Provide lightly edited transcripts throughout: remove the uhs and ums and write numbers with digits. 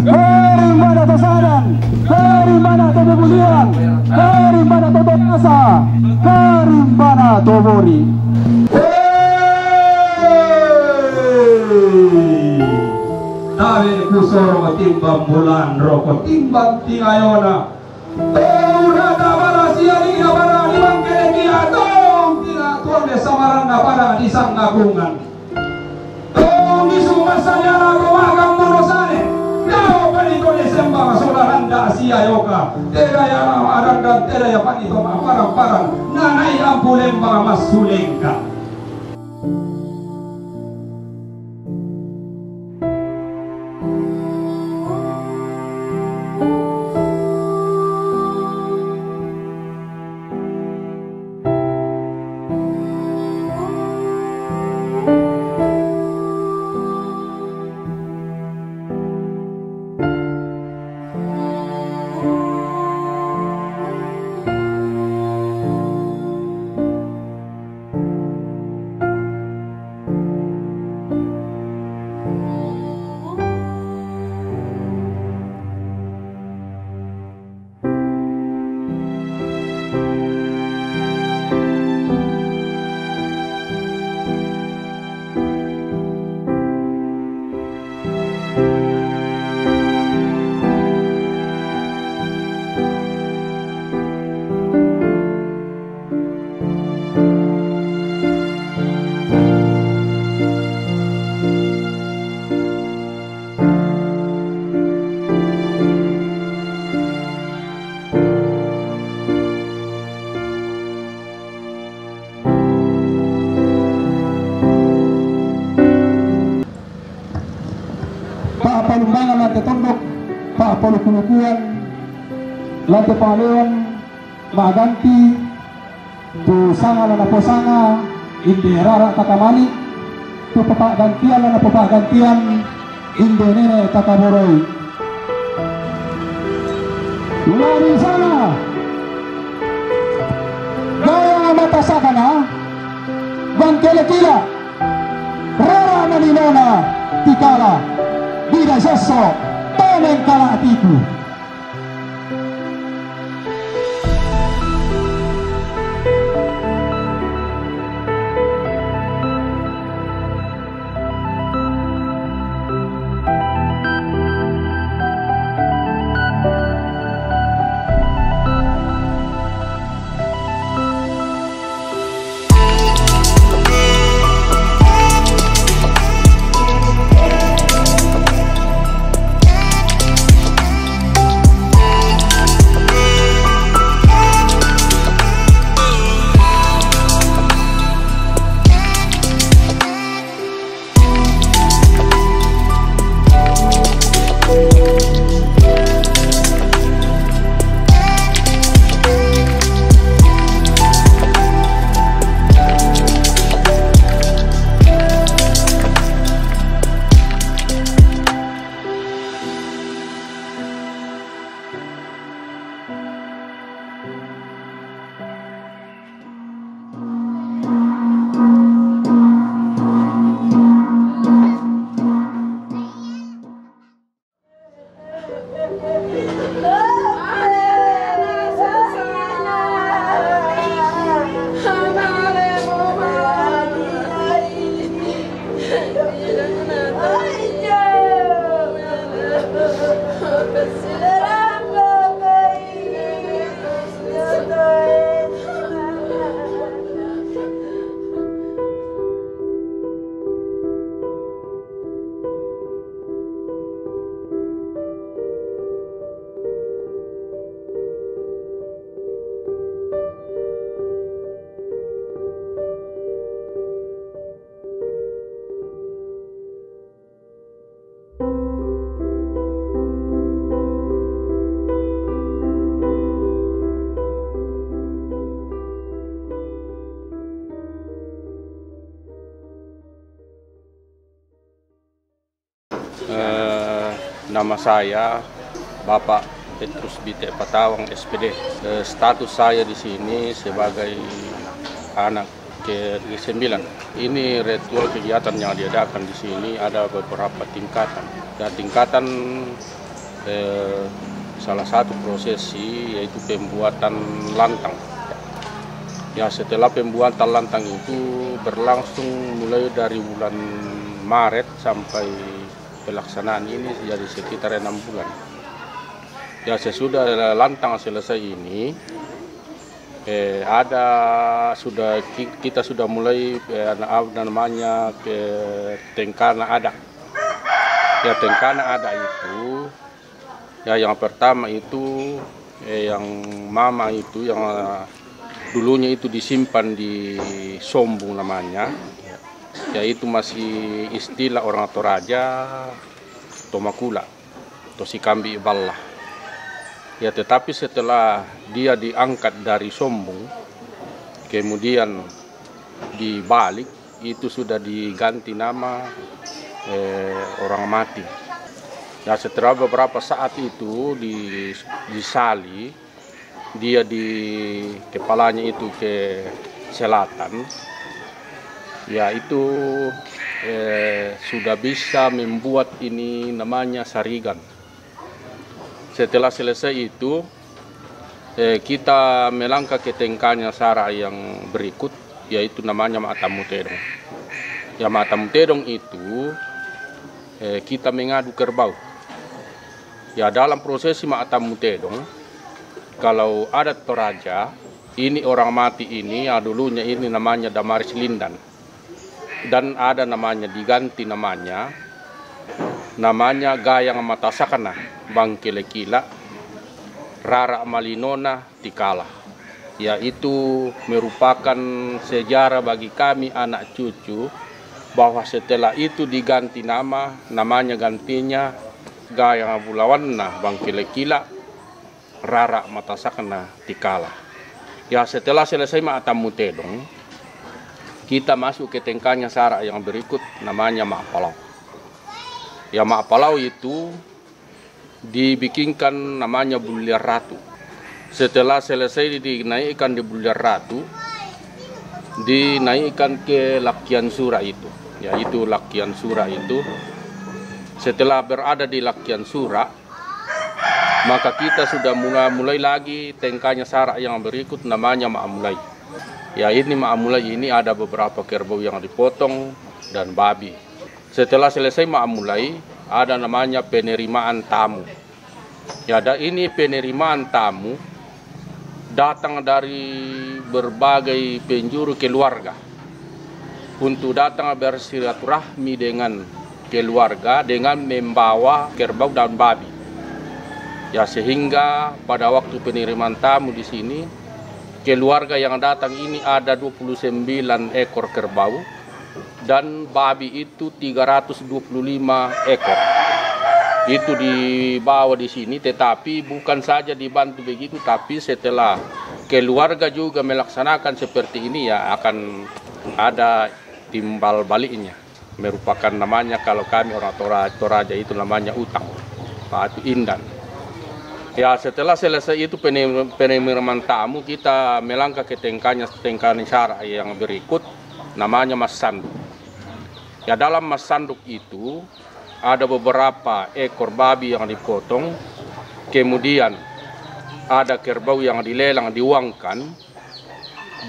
Kerimbana Tosadan, Kerimbana Tobebulian, Kerimbana Tobasa, Kerimbana Tobori. Tabi kusoro timbang bulan rokok timbang tingayona. Udah tabara siari kabara limang keleki atong tidak tuan samaran pada di sanggakungan. Di sumasanya romagang monosane. Kau panito Desember solaranda Asia yoka. Tera ya arang dan tera ya panito parang-parang. Nanai ampulembang masulengka. Palumbangan lantai tondok, Pak Polo Kulukuan, lantai Paleon, Maganti, tu sanga lana posanga, inde rara takamali, tu pepak gantian lana pepak gantian, inde nene takaboroi. Lari sana, gaya mata sakana, bangkele kila, rara naninona, tikala. Bida seso, panen kala atiku. Nama saya Bapak Petrus Bite Patawang SPD. Status saya di sini sebagai anak ke-9. Ini ritual kegiatan yang diadakan di sini ada beberapa tingkatan. Dan tingkatan salah satu prosesi yaitu pembuatan lantang. Ya, setelah pembuatan lantang itu berlangsung mulai dari bulan Maret sampai pelaksanaan ini jadi sekitar 6 bulan. Ya, sesudah lantang selesai ini kita sudah mulai namanya tengkana adat. Ya, tengkana adat itu ya yang pertama itu yang mama itu yang dulunya itu disimpan di Sombong namanya, yaitu masih istilah orang Toraja Tomakula atau Sikambi Balla. Ya, tetapi setelah dia diangkat dari Sombong, kemudian dibalik, itu sudah diganti nama orang mati. Ya, setelah beberapa saat itu disali, dia di kepalanya itu ke selatan. Ya, itu sudah bisa membuat ini namanya sarigan. Setelah selesai itu, kita melangkah ke tengkanya sara yang berikut, yaitu namanya Maatamutedong. Ya, Maatamutedong itu kita mengadu kerbau. Ya, dalam prosesi Maatamutedong, kalau adat Toraja, ini orang mati ini, dulunya ini namanya Damaris Lindan. Dan ada namanya diganti namanya Gayang Matasakana, Bangkilekila, Rara Malinona Tikala. Ya, itu merupakan sejarah bagi kami anak cucu bahwa setelah itu diganti namanya gantinya Gayang Bulawanna Bangkilekila, Rara Matasakana Tikala. Ya, setelah selesai Maatamutedong, kita masuk ke tengkanya sara yang berikut namanya Maapalau. Ya, Maapalau itu dibikinkan namanya Bulir Ratu. Setelah selesai dinaikkan di Bulir Ratu, dinaikkan ke Lakian Sura itu. Yaitu Lakian Sura itu. Setelah berada di Lakian Sura, maka kita sudah mulai lagi tengkanya sara yang berikut namanya Maamulai. Ya, ini Maamulai ini ada beberapa kerbau yang dipotong dan babi. Setelah selesai Maamulai, ada namanya penerimaan tamu. Ya, ini penerimaan tamu datang dari berbagai penjuru keluarga untuk datang bersilaturahmi dengan keluarga dengan membawa kerbau dan babi. Ya, sehingga pada waktu penerimaan tamu di sini, keluarga yang datang ini ada 29 ekor kerbau dan babi itu 325 ekor. Itu dibawa di sini, tetapi bukan saja dibantu begitu, tapi setelah keluarga juga melaksanakan seperti ini, ya akan ada timbal baliknya. Merupakan namanya kalau kami orang Toraja itu namanya utang, Patu Indan. Ya, setelah selesai itu penerimaan tamu, kita melangkah ke tengkanya sara yang berikut namanya Mas Sanduk. Ya, dalam Mas Sanduk itu ada beberapa ekor babi yang dipotong, kemudian ada kerbau yang dilelang diuangkan,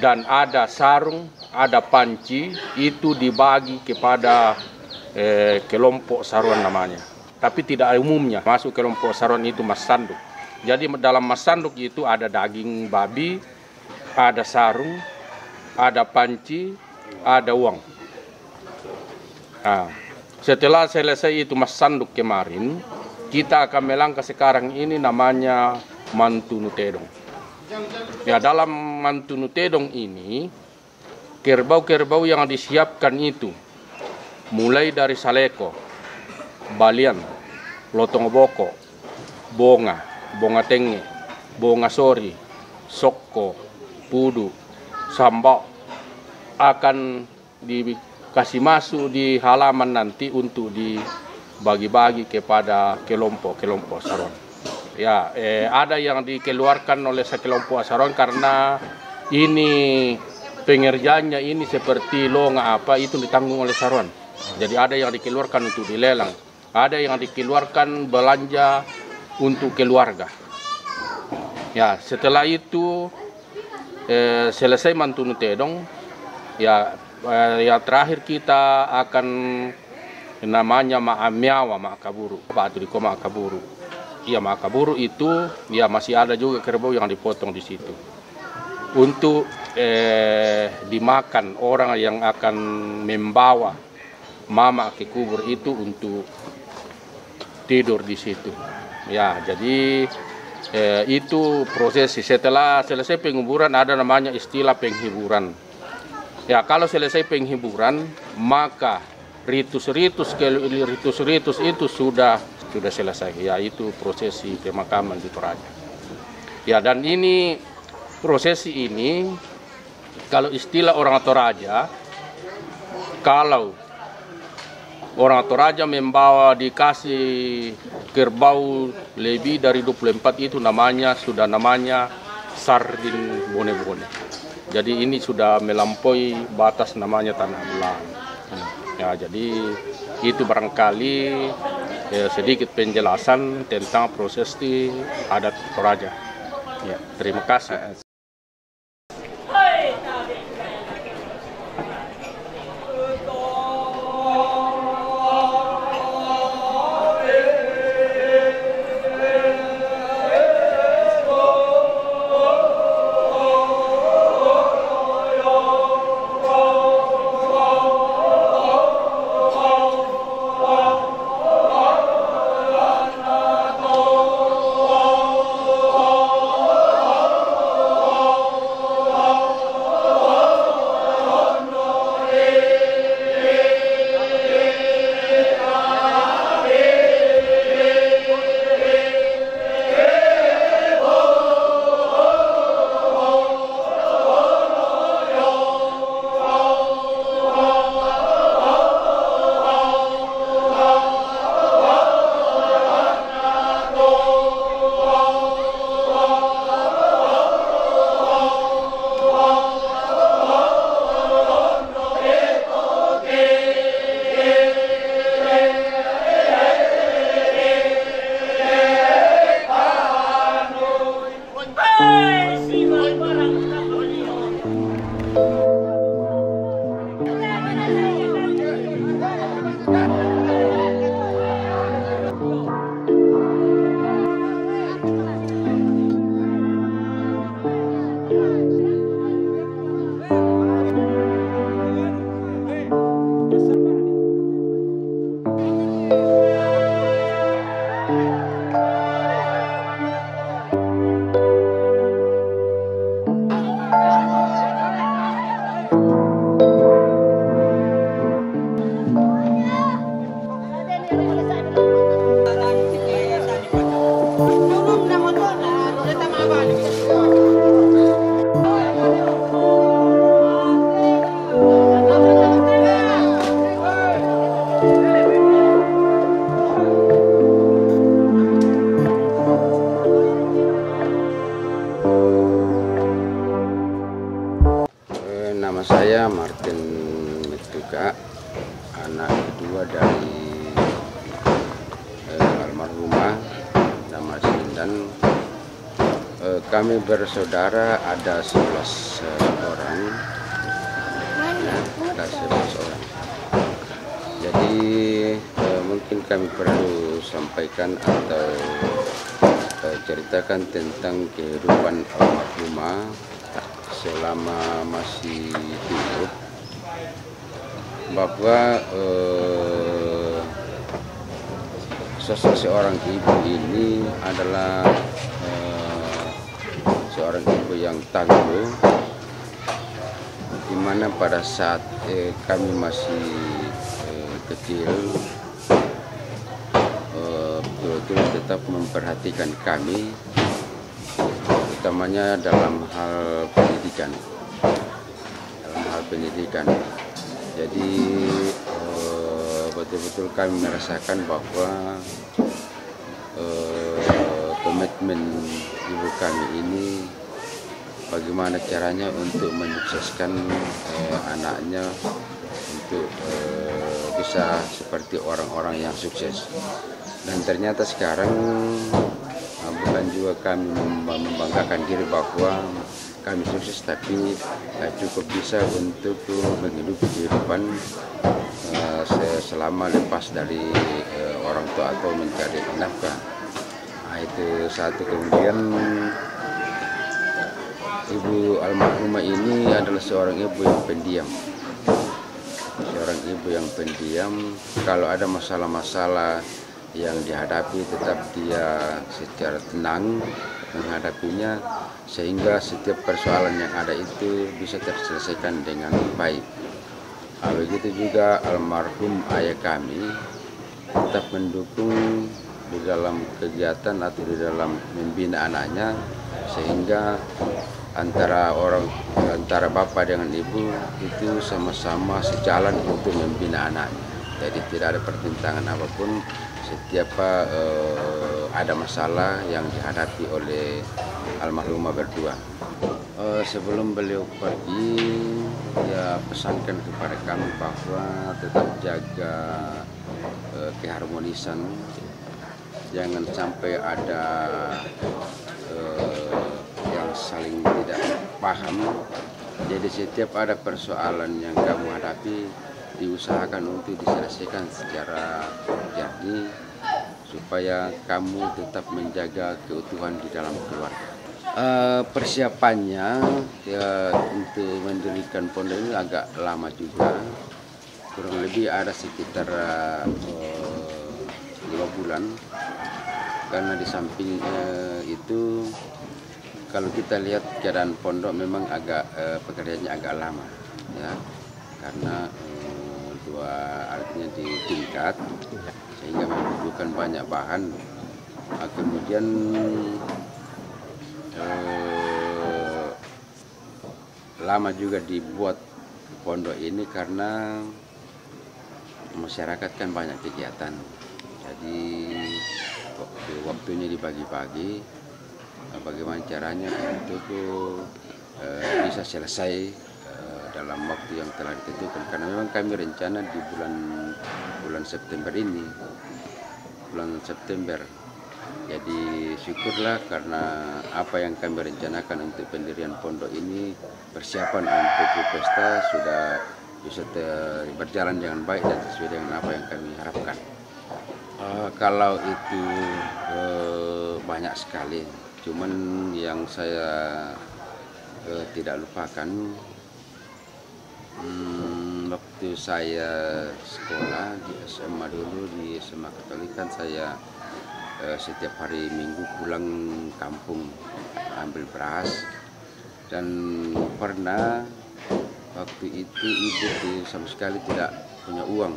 dan ada sarung, ada panci, itu dibagi kepada kelompok saruan namanya. Tapi tidak umumnya masuk kelompok saruan itu Mas Sanduk. Jadi dalam Mas Sanduk itu ada daging babi, ada sarung, ada panci, ada uang. Nah, setelah selesai itu Mas Sanduk kemarin, kita akan melangkah sekarang ini namanya Mantunutedong. Ya, dalam Mantunutedong ini, kerbau-kerbau yang disiapkan itu mulai dari Saleko, Balian, Lotongoboko, Bonga Tenge, Bonga Sori, Sokko, Pudu, Sambau akan dikasih masuk di halaman nanti untuk dibagi-bagi kepada kelompok-kelompok saron. Ya, ada yang dikeluarkan oleh sekelompok saron karena ini pengerjaannya ini seperti longa apa itu ditanggung oleh saron. Jadi ada yang dikeluarkan untuk dilelang, ada yang dikeluarkan belanja untuk keluarga. Ya, setelah itu selesai mantunu tedong, ya terakhir kita akan namanya maamiawa makaburu, Pak Turiko makaburu. Ya, makaburu itu ya masih ada juga kerbau yang dipotong di situ untuk dimakan orang yang akan membawa mama ke kubur itu untuk tidur di situ. Ya, jadi itu prosesi. Setelah selesai penguburan ada namanya istilah penghiburan. Ya, kalau selesai penghiburan maka ritus-ritus itu sudah selesai. Ya, itu prosesi pemakaman di Toraja. Ya, dan ini prosesi ini kalau istilah orang Toraja, kalau orang Toraja membawa dikasih kerbau lebih dari 24 itu sudah namanya sardin bone-bone. Jadi ini sudah melampaui batas namanya tanah belang. Ya, jadi itu barangkali sedikit penjelasan tentang proses di adat Toraja. Ya, terima kasih. Nama saya Martin Metuka, anak kedua dari almarhumah nama Sindan. Kami bersaudara ada 11 orang. Ada 11 orang. Jadi mungkin kami perlu sampaikan atau ceritakan tentang kehidupan almarhumah selama masih hidup, bahwa sosok seorang ibu ini adalah seorang ibu yang tangguh, di mana pada saat kami masih kecil betul-betul tetap memperhatikan kami, utamanya dalam hal pendidikan. Jadi betul-betul kami merasakan bahwa komitmen ibu kami ini bagaimana caranya untuk menyukseskan anaknya untuk bisa seperti orang-orang yang sukses. Dan ternyata sekarang dan juga kami membanggakan diri bahwa kami sukses, tapi cukup bisa untuk menghidupi kehidupan selama lepas dari orang tua atau mencari nafkah. Nah, itu satu. Kemudian ibu almarhumah ini adalah seorang ibu yang pendiam. Seorang ibu yang pendiam, kalau ada masalah-masalah yang dihadapi tetap dia secara tenang menghadapinya, sehingga setiap persoalan yang ada itu bisa terselesaikan dengan baik. Begitu juga almarhum ayah kami tetap mendukung di dalam kegiatan atau di dalam membina anaknya, sehingga antara bapak dengan ibu itu sama-sama sejalan untuk membina anaknya. Jadi tidak ada pertentangan apapun setiap ada masalah yang dihadapi oleh almarhumah berdua. Sebelum beliau pergi, dia pesankan kepada kami bahwa tetap jaga keharmonisan, jangan sampai ada yang saling tidak paham. Jadi setiap ada persoalan yang kamu hadapi, diusahakan untuk diselesaikan secara jernih supaya kamu tetap menjaga keutuhan di dalam keluarga. Persiapannya ya, untuk mendirikan pondok ini agak lama juga, kurang lebih ada sekitar 5 bulan, karena di samping itu kalau kita lihat keadaan pondok memang agak pekerjaannya agak lama ya, karena artinya di tingkat sehingga membutuhkan banyak bahan. Kemudian lama juga dibuat pondok ini karena masyarakat kan banyak kegiatan, jadi waktunya dibagi-bagi bagaimana caranya untuk bisa selesai dalam waktu yang telah ditentukan, karena memang kami rencana di bulan September ini, bulan September. Jadi syukurlah karena apa yang kami rencanakan untuk pendirian pondok ini, persiapan untuk pesta sudah bisa berjalan dengan baik dan sesuai dengan apa yang kami harapkan. Kalau itu banyak sekali, cuman yang saya tidak lupakan, waktu saya sekolah di SMA dulu, di SMA Katolik kan saya setiap hari Minggu pulang kampung ambil beras, dan pernah waktu itu ibu sama sekali tidak punya uang.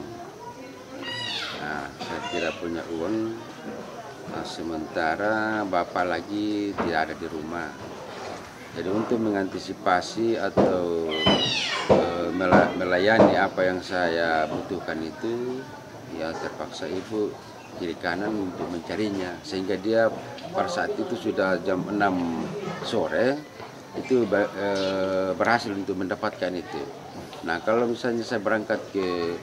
Nah, saya tidak punya uang, sementara bapak lagi tidak ada di rumah. Jadi untuk mengantisipasi atau melayani apa yang saya butuhkan itu, ya terpaksa ibu kiri kanan untuk mencarinya, sehingga dia pada saat itu sudah jam 6 sore itu berhasil untuk mendapatkan itu. Nah, kalau misalnya saya berangkat ke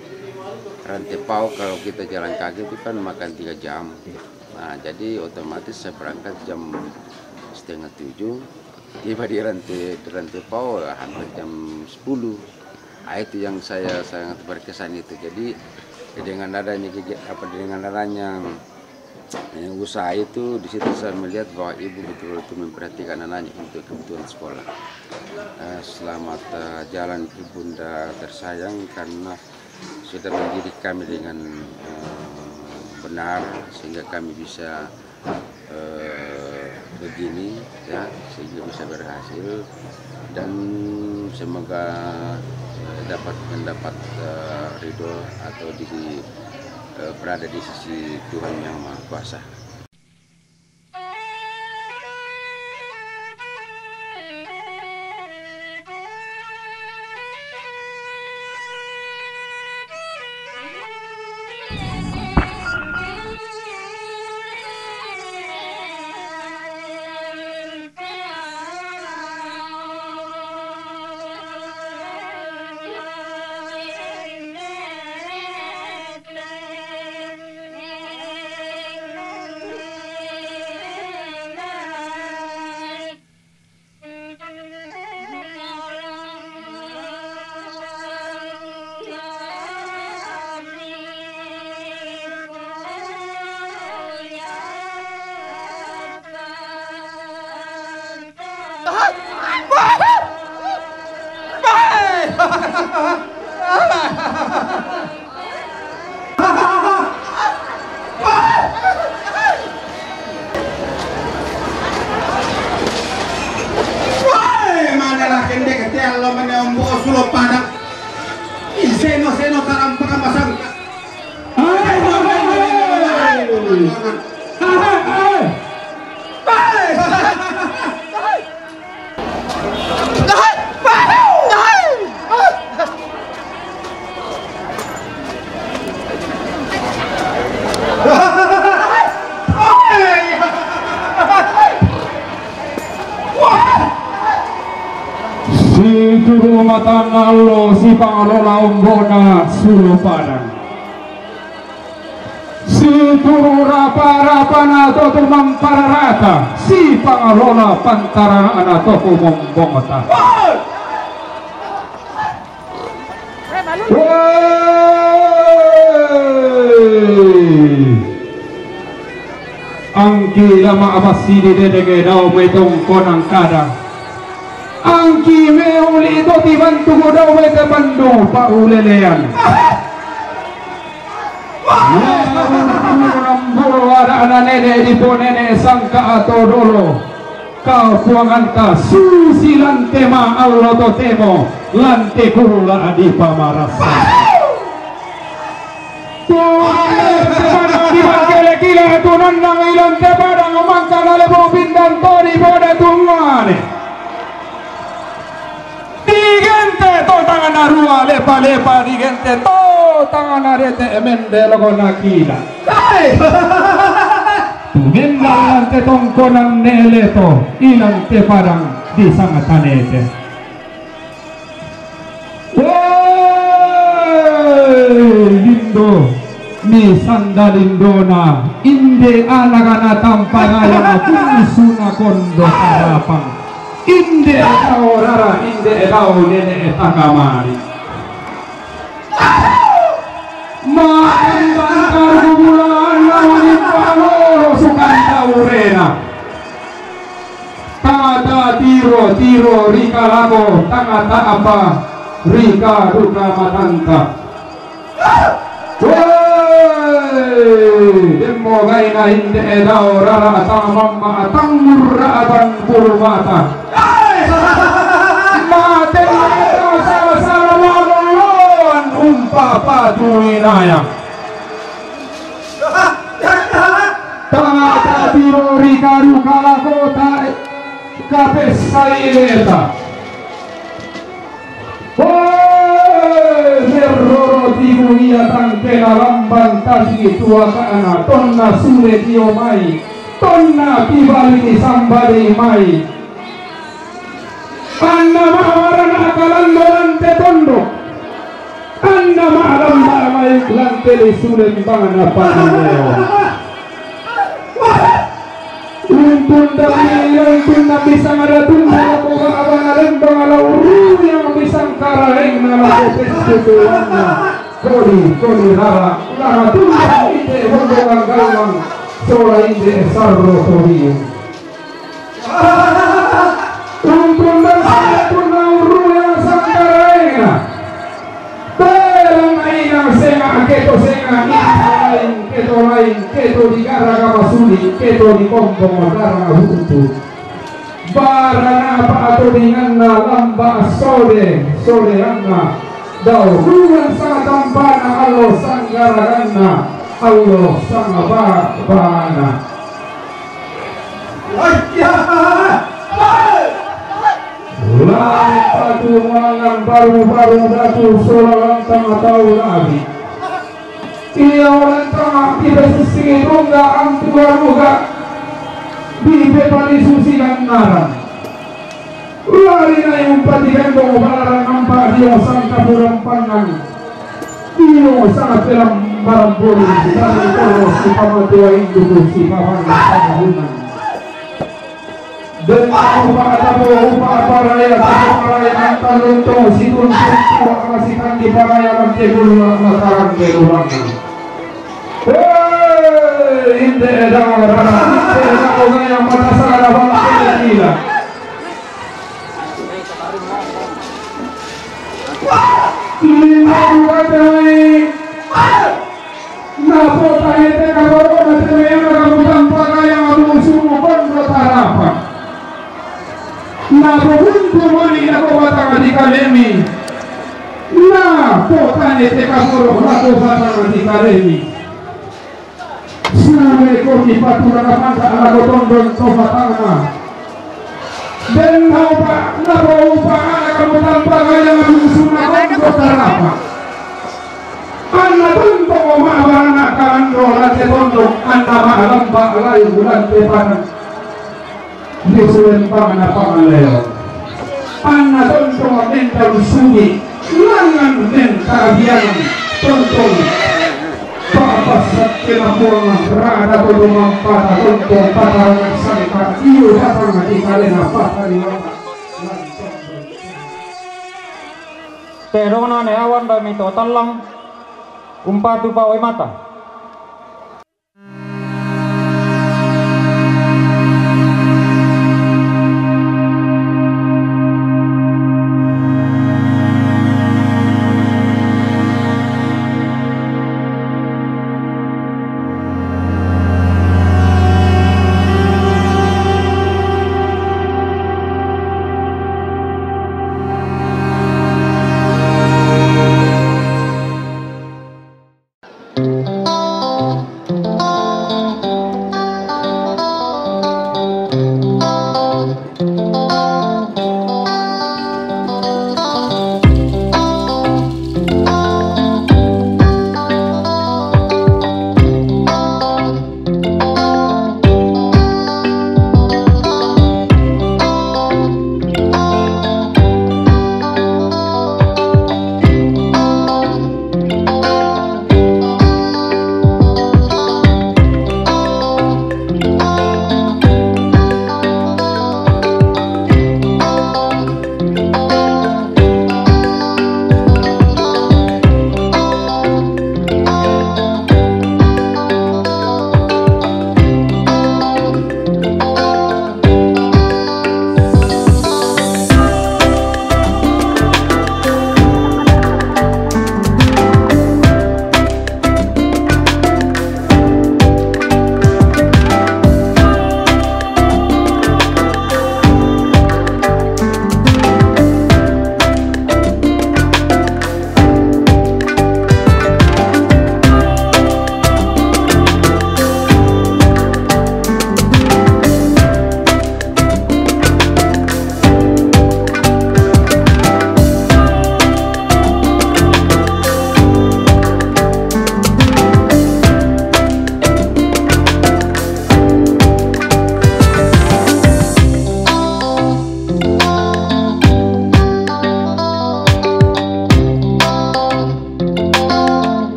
Rantepao, kalau kita jalan kaki itu kan makan 3 jam. Nah, jadi otomatis saya berangkat jam 6:30, tiba di Rantepao hampir jam 10. Nah, itu yang saya sangat berkesan itu. Jadi dengan adanya usaha itu, di situ saya melihat bahwa ibu betul-betul memperhatikan anaknya untuk kebutuhan sekolah. Selamat jalan ibunda tersayang, karena sudah mendidik kami dengan benar sehingga kami bisa begini ya, sehingga bisa berhasil, dan semoga mendapat ridho atau berada di sisi Tuhan Yang Maha Kuasa. juru mata nalo si pangalola umbona sulu padang. Si juru rapa-rapana toto mampararata si pangalola pantara ana toko mombongota. Angki lama abasini dedege daw metong konang kada. Angki meuli ito tibantu ko daw mete bando paulelean. Rambulo ada anak nene di po nene sangka atau dolo. Kau puanganta susi lantema Allah totemo lante kurula adi pamarasa. Di bangkele kila itu nandang ilang tepadang umangka nalebo bintang tori pada tungane. Digente to tangan arua lepa-lepa digente to tangan arete emende logo nakila. Tunggendal lante tongkonang neleto ilang tepadang di sangatanete. Lindo ni sandalindona inde alagana tampangaya pusuna kondo karapang inde etao rara inde etao nene etakamari makan bulan lawan pangoro sukanta urena tata tiro rika lago tangata apa rika duka matanta. Demo gaina inde edao rara tamamma tamurra abang purwata. Mate edao sama-sama malon umpa patuinaya. Tangata tiro rika duka lakota kapesa ileta. Tibu ia tangkela lambang kasih tua kana tonna sure dio mai tonna kibali sambari mai anna mawarana kalando lante tondo anna malam mai lante li sure bana paneo untun bisa ada tunda ko abana lembang ala uru yang bisa karaeng nala pesutuana Kodi rara tunda ide hondongan galwang sola ide sarro toriyo tunda uru yang sangkaraenga belang aina senga keto senga keto lain keto di gara kapasuli keto di kompong darah hutu barana apa atau dengan lamba sore anna dau ruang sangat tampana Allah sanggarana Allah sangabana langit patu mangan baru datu solang tengah tahu lagi ia orang tengah kita sisi rongga amtua di bepali susi dan naran lari na yung patigendong barang nampak dia sangka burang panang dia sangat dalam barang bulu dari polos si pamatua induk si pamangan pamahunan dan upa paraya antar lontong si tuntun tua kasihkan di paraya mantegul mataran berulang inde edang rana inde edang yang mata sana bangsa gila Lihat napota ete kabarona temena kamutan pakaya amusumu kondo tarapan napobuntu moni ako batang di kalemi napota ete kaboro ako batang di kalemi suwe ko di patura kapanta ako tondon tomatanga dan napaupa kamutan pakaya amusumu kondo tarapan Anna tunto maabana kalando late tondo anna maalamba layu bulan tepan disulen pangana pangaleo Anna tontong mental sugi langan men kabiangan tontong papasat kinapuang rada tulungan pada tontong patangan sangka iyo patangan di kalena pataliwata Terona ne awan ba mito talang umpatu pa oi mata.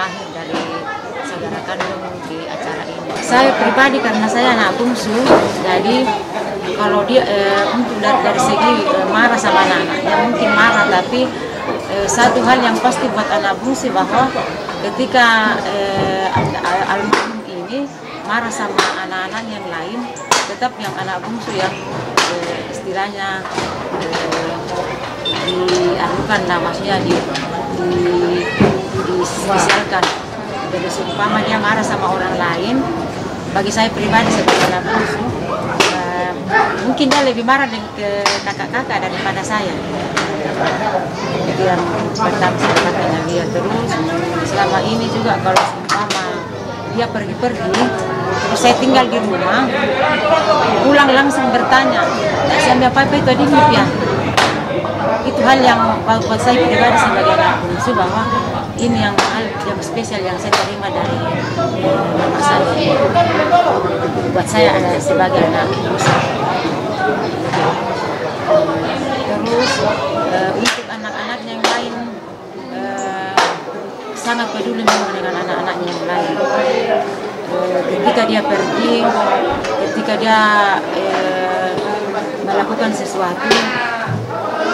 terakhir dari saudara kandung di acara ini. Saya pribadi karena saya anak bungsu, jadi kalau dia untuk dari segi marah sama anak-anaknya mungkin marah, tapi satu hal yang pasti buat anak bungsu bahwa ketika almarhum ini marah sama anak-anak yang lain, tetap yang anak bungsu yang istilahnya dianukan lah, maksudnya disialkan. Jadi seumpama dia marah sama orang lain, bagi saya pribadi sebagai anak bungsu, mungkin dia lebih marah ke kakak-kakak daripada saya. Itu yang pertama saya katakan dia. Terus selama ini juga kalau seumpama dia pergi-pergi, terus saya tinggal di rumah, pulang langsung bertanya, saya ambil apa itu tadi ya. Itu hal yang buat saya pribadi sebagai anak bungsu, bahwa ini yang hal yang spesial yang saya terima dari mama saya. Buat saya sebagai anak bungsu. Terus untuk anak-anaknya yang lain, sangat peduli memang dengan anak-anaknya yang lain. Ketika dia pergi, ketika dia melakukan sesuatu,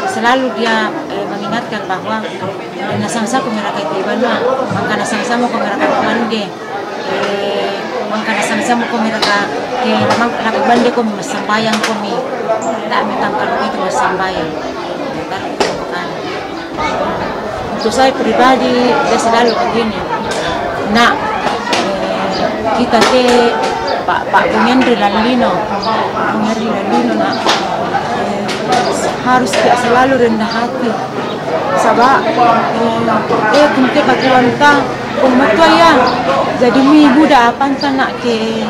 selalu dia mengingatkan bahwa nasangsa ko mereka itiban na, maka nasangsa mo ko mereka kumande, maka nasangsa mo ko mereka ke nakabande ko masambayan ko mi, dami tangkal itu masambayan. Untuk saya pribadi, saya selalu begini, nak kita ke Pak Bung Lalino nak harus selalu rendah hati. Sabak, kumte katuanta, kumatua ya. Jadi mi buda apa nak ke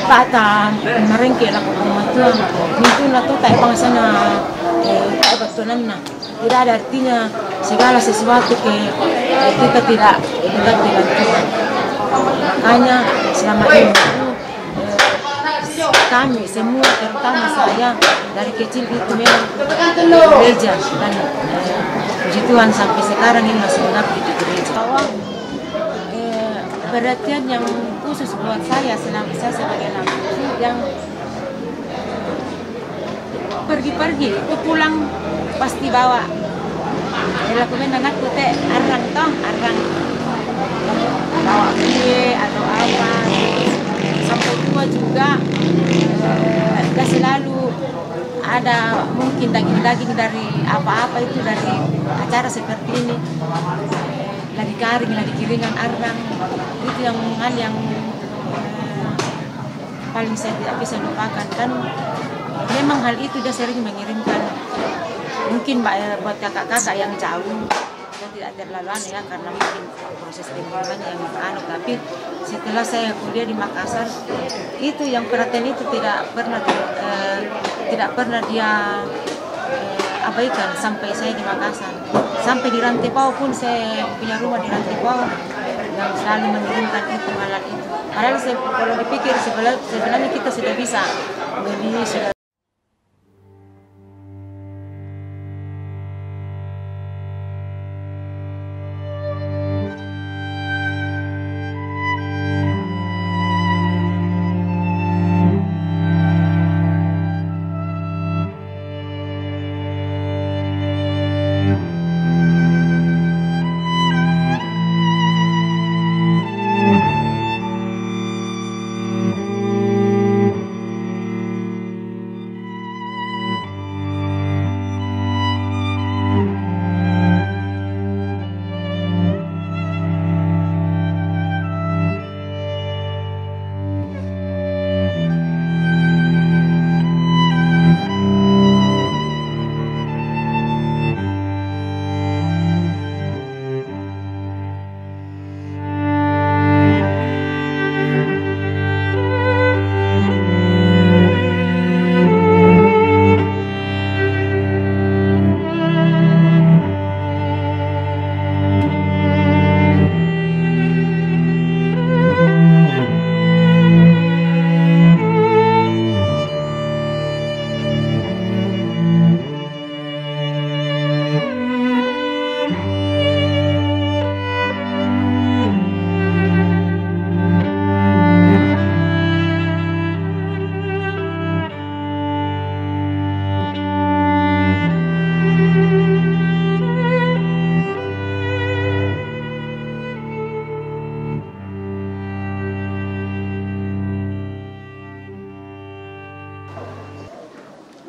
kata merengke lah kumatua. Mungkin lah tu tak pangsana, tak batunan na. Tidak ada artinya segala sesuatu kita tidak Tuhan. Makanya selama ini kami semua, terutama saya dari kecil itu memang gereja, dan puji Tuhan sampai sekarang ini masih mengabdi di gereja. Bahwa perhatian yang khusus buat saya selama saya sebagai anak yang pergi-pergi itu pulang pasti bawa dilakukan anakku teh arang bawa kue atau apa. Sampai tua juga dia selalu ada mungkin daging-daging dari apa-apa itu dari acara seperti ini, lagi garing, lagi kiringan arang, itu yang hal yang paling saya tidak bisa lupakan. Dan memang hal itu dia sering mengirimkan, mungkin buat kakak-kakak yang jauh tidak terlalu aneh ya, karena mungkin proses pengiriman yang tapi setelah saya kuliah di Makassar, itu yang perhatian itu tidak pernah dia abaikan sampai saya di Makassar. Sampai di Rantepao pun, saya punya rumah di Rantepao yang selalu mengirimkan itu hal itu. Padahal kalau dipikir sebenarnya kita sudah bisa beli, sudah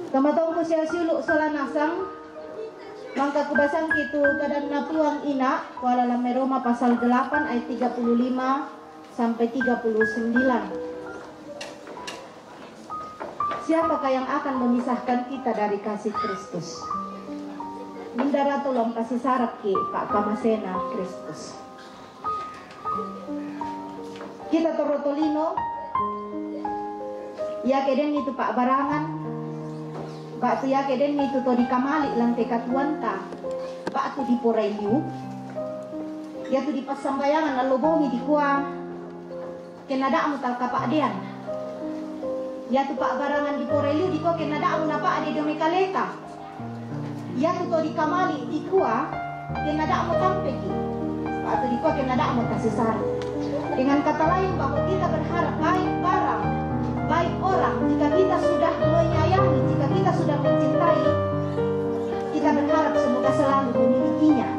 Kamatong ko siya suluk solanasang mangka kubasan kitu kadang napuang ina Kuala Lame Roma pasal 8 ayat 35 sampai 39. Siapakah yang akan memisahkan kita dari kasih Kristus? Mindara tolong kasih syarat ki Pak Kamasena Kristus. Kita torotolino ya keden itu Pak Barangan Pak tu ya keden itu to di kamali lantai katuanta Pak tu di Porailiu ya tu di pasambayangan lalobongi di kuah kenada amu tal kapak dian ya tu Pak Barangan di Porailiu di ko kenada amu napa ade domi kaleta ya tu to di kamali di kuah kenada amu tampeki Pak tu di ko kenada amu kasih syarat. Dengan kata lain bahwa kita berharap baik barang baik orang, jika kita sudah menyayangi, jika kita sudah mencintai, kita berharap semoga selalu memilikinya.